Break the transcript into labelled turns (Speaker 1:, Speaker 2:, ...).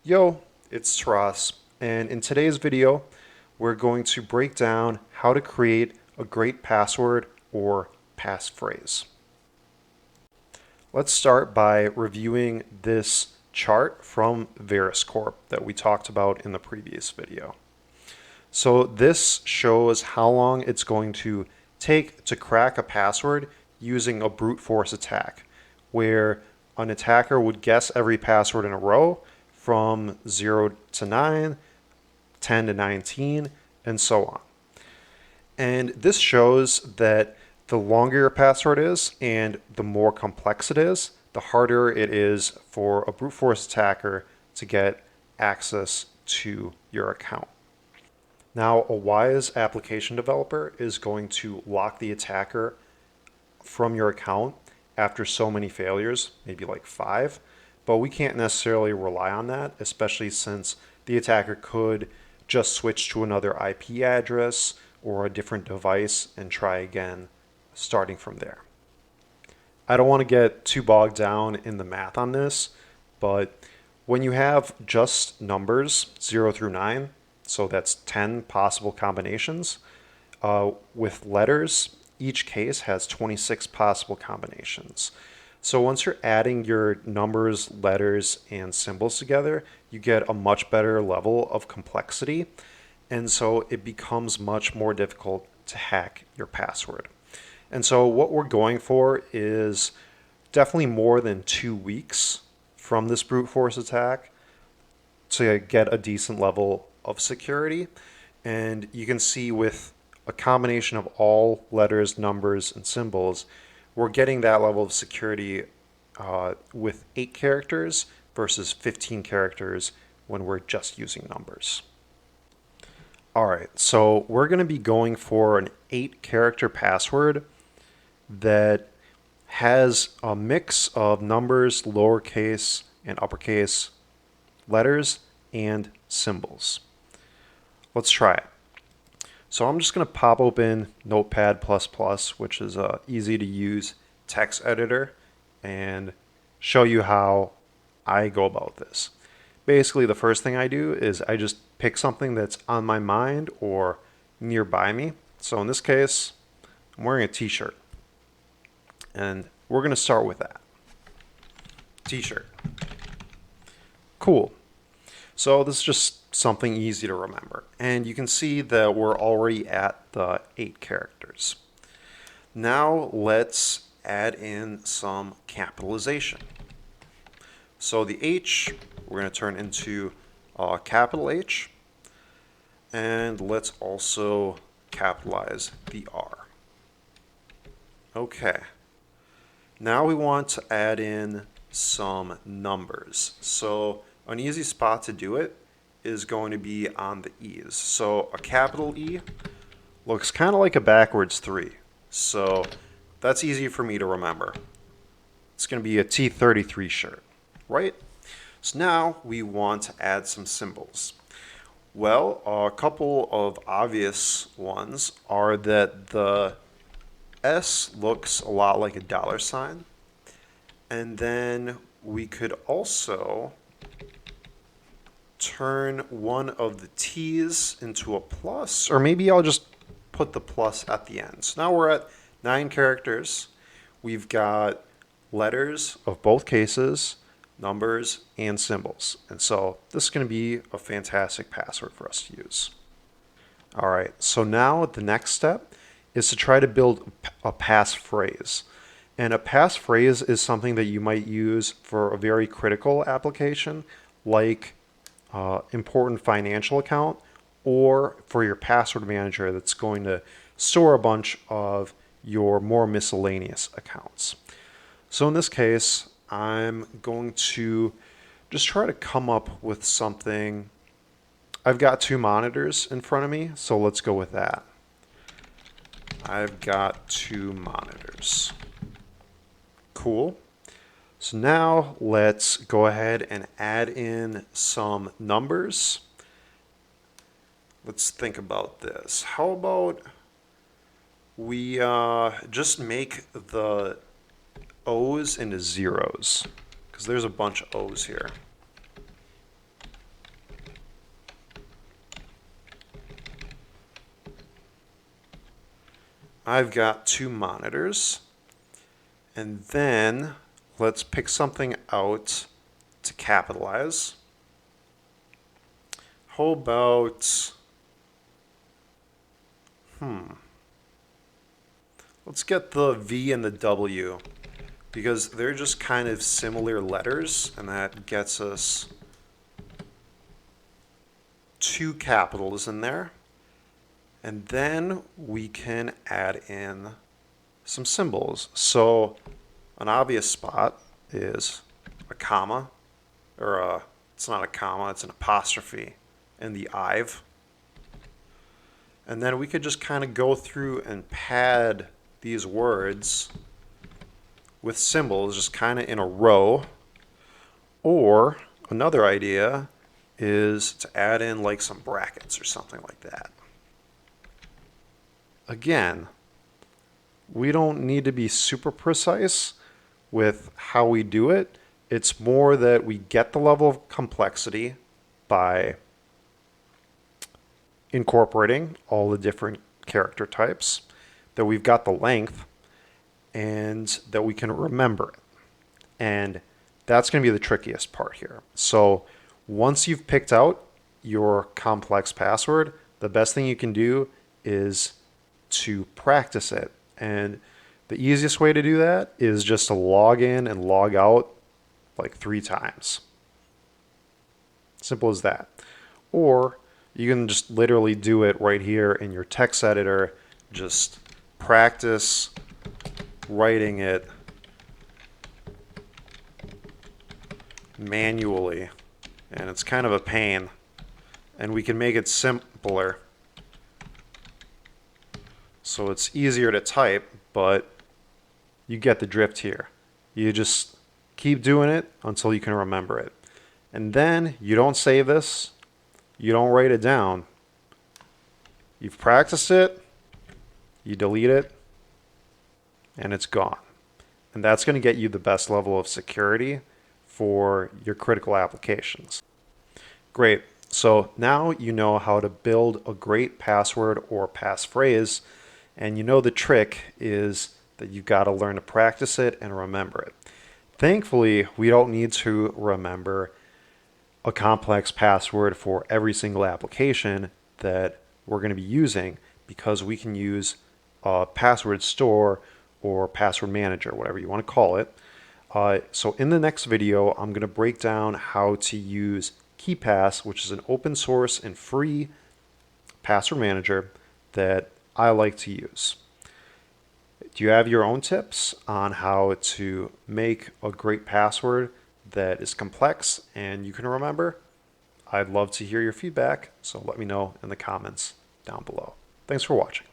Speaker 1: Yo, it's Ross, and in today's video, we're going to break down how to create a great password or passphrase. Let's start by reviewing this chart from VerisCorp that we talked about in the previous video. So this shows how long it's going to take to crack a password using a brute force attack, where an attacker would guess every password in a row from 0 to 9, 10 to 19, and so on. And this shows that the longer your password is and the more complex it is, the harder it is for a brute force attacker to get access to your account. Now, a wise application developer is going to lock the attacker from your account after so many failures, maybe like 5, but we can't necessarily rely on that, especially since the attacker could just switch to another IP address or a different device and try again starting from there. I don't want to get too bogged down in the math on this, but when you have just numbers 0 through 9, so that's 10 possible combinations, with letters, each case has 26 possible combinations. So once you're adding your numbers, letters, and symbols together, you get a much better level of complexity. And so it becomes much more difficult to hack your password. And so what we're going for is definitely more than 2 weeks from this brute force attack to get a decent level of security. And you can see with a combination of all letters, numbers, and symbols, we're getting that level of security with 8 characters versus 15 characters when we're just using numbers. All right, so we're going to be going for an 8-character password that has a mix of numbers, lowercase, and uppercase letters, and symbols. Let's try it. So I'm just going to pop open Notepad++, which is an easy to use text editor, and show you how I go about this. Basically, the first thing I do is I just pick something that's on my mind or nearby me. So in this case, I'm wearing a t-shirt, and we're going to start with that. T-shirt. Cool. So this is just something easy to remember. And you can see that we're already at the 8 characters. Now let's add in some capitalization. So the H, we're going to turn into capital H. And let's also capitalize the R. Okay. Now we want to add in some numbers. So an easy spot to do it is going to be on the E's. So a capital E looks kind of like a backwards 3. So that's easy for me to remember. It's going to be a T33 shirt, right? So now we want to add some symbols. Well, a couple of obvious ones are that the S looks a lot like a $sign. And then we could also turn one of the T's into a plus, or maybe I'll just put the plus at the end. So now we're at 9 characters. We've got letters of both cases, numbers, and symbols. And so this is going to be a fantastic password for us to use. All right, so now the next step is to try to build a passphrase. And a passphrase is something that you might use for a very critical application, like important financial account, or for your password manager that's going to store a bunch of your more miscellaneous accounts. So in this case, I'm going to just try to come up with something. I've got 2 monitors in front of me, so let's go with that. I've got 2 monitors. Cool. So now let's go ahead and add in some numbers. Let's think about this. How about we just make the O's into zeros, because there's a bunch of O's here. I've got 2 monitors. And then let's pick something out to capitalize. How about, let's get the V and the W because they're just kind of similar letters, and that gets us 2 capitals in there. And then we can add in some symbols. So an obvious spot is a comma, or it's not a comma, it's an apostrophe in the I've. And then we could just kind of go through and pad these words with symbols just kind of in a row. Or another idea is to add in like some brackets or something like that. Again, we don't need to be super precise with how we do it. It's more that we get the level of complexity by incorporating all the different character types, that we've got the length, and that we can remember it. And that's going to be the trickiest part here. So once you've picked out your complex password, the best thing you can do is to practice it. And the easiest way to do that is just to log in and log out like 3 times. Simple as that. Or you can just literally do it right here in your text editor. Just practice writing it manually. And it's kind of a pain. And we can make it simpler so it's easier to type, but you get the drift here. You just keep doing it until you can remember it. And then you don't save this, you don't write it down. You've practiced it, you delete it, and it's gone. And that's going to get you the best level of security for your critical applications. Great. So now you know how to build a great password or passphrase, and you know the trick is that you've got to learn to practice it and remember it. Thankfully, we don't need to remember a complex password for every single application that we're going to be using, because we can use a password store or password manager, whatever you want to call it. So in the next video, I'm going to break down how to use KeePass, which is an open source and free password manager that I like to use. Do you have your own tips on how to make a great password that is complex and you can remember? I'd love to hear your feedback, so let me know in the comments down below. Thanks for watching.